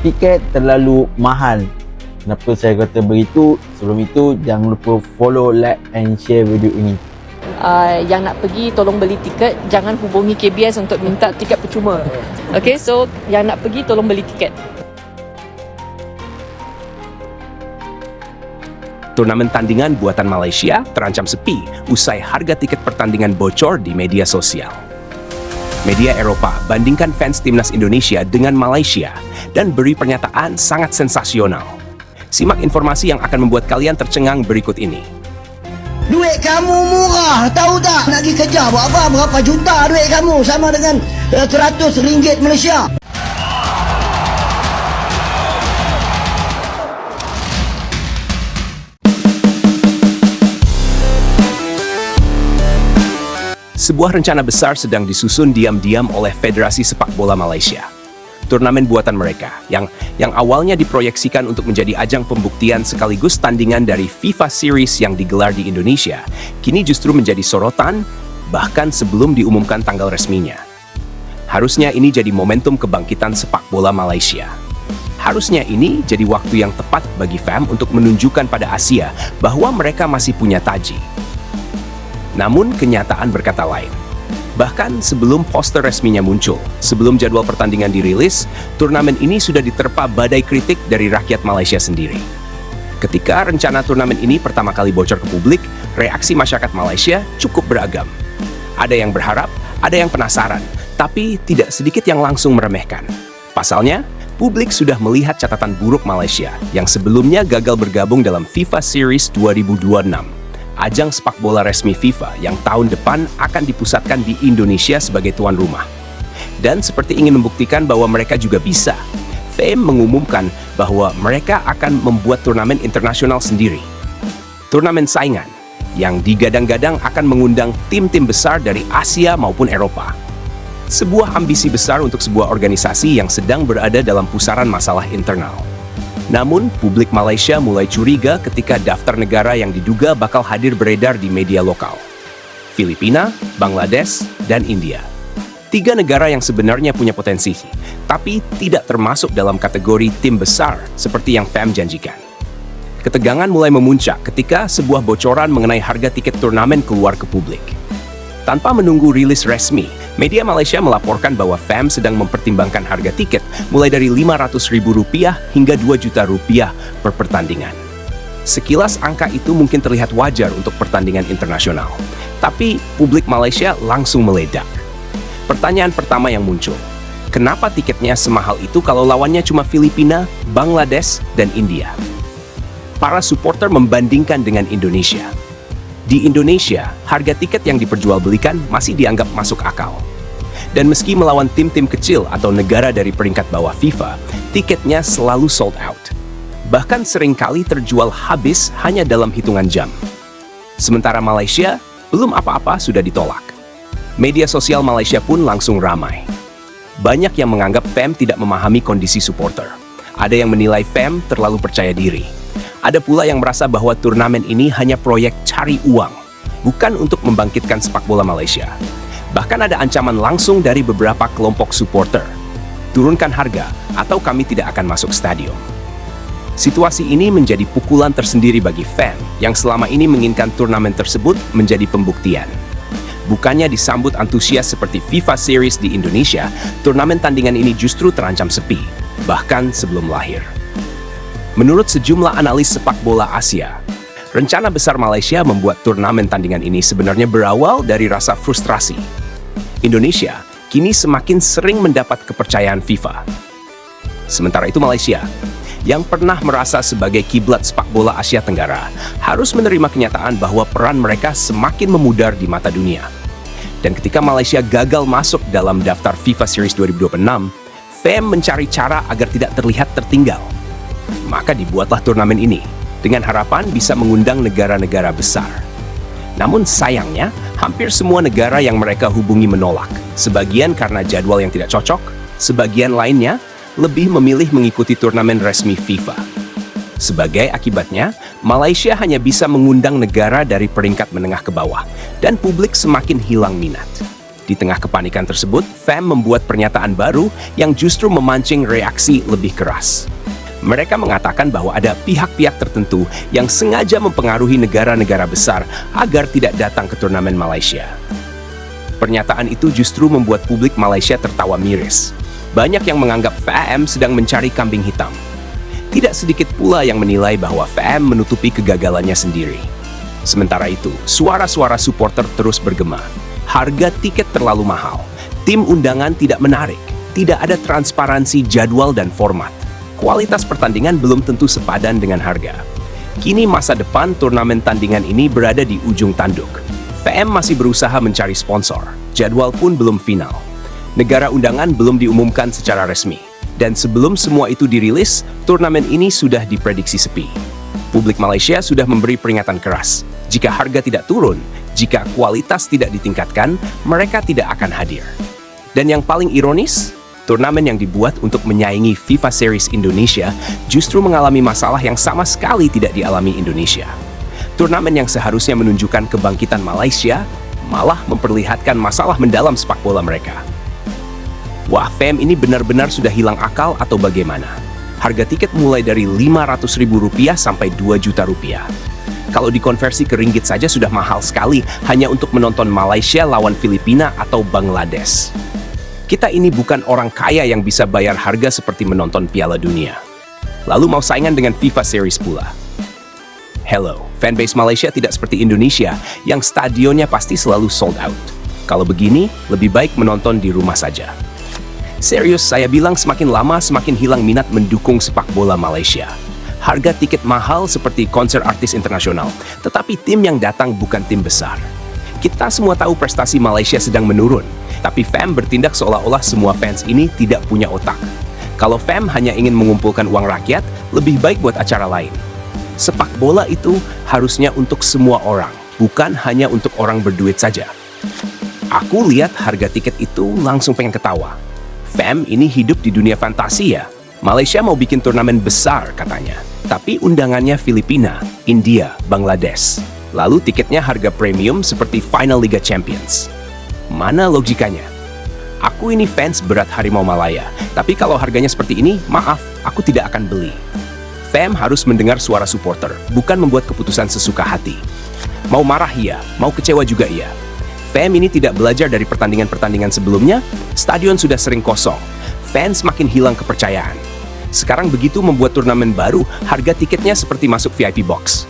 tiket terlalu mahal. Kenapa saya kata begitu? Sebelum itu, jangan lupa follow, like and share video ini. Yang nak pergi tolong beli tiket, jangan hubungi KBS untuk minta tiket percuma. Okay, so yang nak pergi tolong beli tiket. Turnamen tandingan buatan Malaysia terancam sepi usai harga tiket pertandingan bocor di media sosial. Media Eropa bandingkan fans timnas Indonesia dengan Malaysia dan beri pernyataan sangat sensasional. Simak informasi yang akan membuat kalian tercengang berikut ini. Duit kamu murah, tahu tak? Nak pergi kerja buat apa? Berapa juta duit kamu sama dengan RM100 Malaysia. Sebuah rencana besar sedang disusun diam-diam oleh Federasi Sepak Bola Malaysia. Turnamen buatan mereka yang awalnya diproyeksikan untuk menjadi ajang pembuktian sekaligus tandingan dari FIFA Series yang digelar di Indonesia, kini justru menjadi sorotan bahkan sebelum diumumkan tanggal resminya. Harusnya ini jadi momentum kebangkitan sepak bola Malaysia. Harusnya ini jadi waktu yang tepat bagi FAM untuk menunjukkan pada Asia bahwa mereka masih punya taji. Namun kenyataan berkata lain. Bahkan sebelum poster resminya muncul, sebelum jadwal pertandingan dirilis, turnamen ini sudah diterpa badai kritik dari rakyat Malaysia sendiri. Ketika rencana turnamen ini pertama kali bocor ke publik, reaksi masyarakat Malaysia cukup beragam. Ada yang berharap, ada yang penasaran, tapi tidak sedikit yang langsung meremehkan. Pasalnya, publik sudah melihat catatan buruk Malaysia yang sebelumnya gagal bergabung dalam FIFA Series 2026. Ajang sepak bola resmi FIFA yang tahun depan akan dipusatkan di Indonesia sebagai tuan rumah. Dan seperti ingin membuktikan bahwa mereka juga bisa, FAM mengumumkan bahwa mereka akan membuat turnamen internasional sendiri. Turnamen saingan yang digadang-gadang akan mengundang tim-tim besar dari Asia maupun Eropa. Sebuah ambisi besar untuk sebuah organisasi yang sedang berada dalam pusaran masalah internal. Namun, publik Malaysia mulai curiga ketika daftar negara yang diduga bakal hadir beredar di media lokal. Filipina, Bangladesh, dan India. 3 negara yang sebenarnya punya potensi, tapi tidak termasuk dalam kategori tim besar seperti yang FAM janjikan. Ketegangan mulai memuncak ketika sebuah bocoran mengenai harga tiket turnamen keluar ke publik. Tanpa menunggu rilis resmi, media Malaysia melaporkan bahwa FAM sedang mempertimbangkan harga tiket mulai dari Rp500.000 hingga Rp2 juta per pertandingan. Sekilas angka itu mungkin terlihat wajar untuk pertandingan internasional, tapi publik Malaysia langsung meledak. Pertanyaan pertama yang muncul, kenapa tiketnya semahal itu kalau lawannya cuma Filipina, Bangladesh, dan India? Para supporter membandingkan dengan Indonesia. Di Indonesia, harga tiket yang diperjualbelikan masih dianggap masuk akal. Dan meski melawan tim-tim kecil atau negara dari peringkat bawah FIFA, tiketnya selalu sold out. Bahkan seringkali terjual habis hanya dalam hitungan jam. Sementara Malaysia, belum apa-apa sudah ditolak. Media sosial Malaysia pun langsung ramai. Banyak yang menganggap FAM tidak memahami kondisi supporter. Ada yang menilai FAM terlalu percaya diri. Ada pula yang merasa bahwa turnamen ini hanya proyek cari uang, bukan untuk membangkitkan sepak bola Malaysia. Bahkan ada ancaman langsung dari beberapa kelompok supporter. Turunkan harga, atau kami tidak akan masuk stadion. Situasi ini menjadi pukulan tersendiri bagi FAM yang selama ini menginginkan turnamen tersebut menjadi pembuktian. Bukannya disambut antusias seperti FIFA Series di Indonesia, turnamen tandingan ini justru terancam sepi, bahkan sebelum lahir. Menurut sejumlah analis sepak bola Asia, rencana besar Malaysia membuat turnamen tandingan ini sebenarnya berawal dari rasa frustrasi. Indonesia kini semakin sering mendapat kepercayaan FIFA. Sementara itu Malaysia, yang pernah merasa sebagai kiblat sepak bola Asia Tenggara, harus menerima kenyataan bahwa peran mereka semakin memudar di mata dunia. Dan ketika Malaysia gagal masuk dalam daftar FIFA Series 2026, FAM mencari cara agar tidak terlihat tertinggal. Maka dibuatlah turnamen ini, dengan harapan bisa mengundang negara-negara besar. Namun sayangnya, hampir semua negara yang mereka hubungi menolak. Sebagian karena jadwal yang tidak cocok, sebagian lainnya lebih memilih mengikuti turnamen resmi FIFA. Sebagai akibatnya, Malaysia hanya bisa mengundang negara dari peringkat menengah ke bawah, dan publik semakin hilang minat. Di tengah kepanikan tersebut, FAM membuat pernyataan baru yang justru memancing reaksi lebih keras. Mereka mengatakan bahwa ada pihak-pihak tertentu yang sengaja mempengaruhi negara-negara besar agar tidak datang ke turnamen Malaysia. Pernyataan itu justru membuat publik Malaysia tertawa miris. Banyak yang menganggap FAM sedang mencari kambing hitam. Tidak sedikit pula yang menilai bahwa FAM menutupi kegagalannya sendiri. Sementara itu, suara-suara supporter terus bergema. Harga tiket terlalu mahal, tim undangan tidak menarik, tidak ada transparansi jadwal dan format. Kualitas pertandingan belum tentu sepadan dengan harga. Kini masa depan turnamen tandingan ini berada di ujung tanduk. FAM masih berusaha mencari sponsor, jadwal pun belum final. Negara undangan belum diumumkan secara resmi. Dan sebelum semua itu dirilis, turnamen ini sudah diprediksi sepi. Publik Malaysia sudah memberi peringatan keras. Jika harga tidak turun, jika kualitas tidak ditingkatkan, mereka tidak akan hadir. Dan yang paling ironis, turnamen yang dibuat untuk menyaingi FIFA Series Indonesia justru mengalami masalah yang sama sekali tidak dialami Indonesia. Turnamen yang seharusnya menunjukkan kebangkitan Malaysia malah memperlihatkan masalah mendalam sepak bola mereka. Wah, FAM ini benar-benar sudah hilang akal atau bagaimana? Harga tiket mulai dari Rp500.000 sampai Rp2 juta. Kalau dikonversi ke ringgit saja sudah mahal sekali hanya untuk menonton Malaysia lawan Filipina atau Bangladesh. Kita ini bukan orang kaya yang bisa bayar harga seperti menonton Piala Dunia. Lalu mau saingan dengan FIFA Series pula. Hello, fanbase Malaysia tidak seperti Indonesia yang stadionnya pasti selalu sold out. Kalau begini, lebih baik menonton di rumah saja. Serius, saya bilang semakin lama semakin hilang minat mendukung sepak bola Malaysia. Harga tiket mahal seperti konser artis internasional, tetapi tim yang datang bukan tim besar. Kita semua tahu prestasi Malaysia sedang menurun, tapi FAM bertindak seolah-olah semua fans ini tidak punya otak. Kalau FAM hanya ingin mengumpulkan uang rakyat, lebih baik buat acara lain. Sepak bola itu harusnya untuk semua orang, bukan hanya untuk orang berduit saja. Aku lihat harga tiket itu langsung pengen ketawa. FAM ini hidup di dunia fantasi ya. Malaysia mau bikin turnamen besar katanya. Tapi undangannya Filipina, India, Bangladesh. Lalu tiketnya harga premium seperti Final Liga Champions. Mana logikanya? Aku ini fans berat Harimau Malaya. Tapi kalau harganya seperti ini, maaf, aku tidak akan beli. FAM harus mendengar suara supporter, bukan membuat keputusan sesuka hati. Mau marah iya, mau kecewa juga iya. FAM ini tidak belajar dari pertandingan-pertandingan sebelumnya, stadion sudah sering kosong. Fans makin hilang kepercayaan. Sekarang begitu membuat turnamen baru, harga tiketnya seperti masuk VIP box.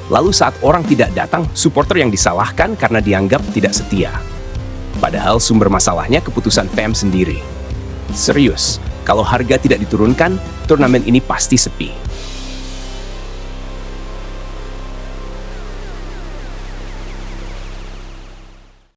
Lalu saat orang tidak datang, supporter yang disalahkan karena dianggap tidak setia. Padahal sumber masalahnya keputusan FAM sendiri. Serius, kalau harga tidak diturunkan, turnamen ini pasti sepi.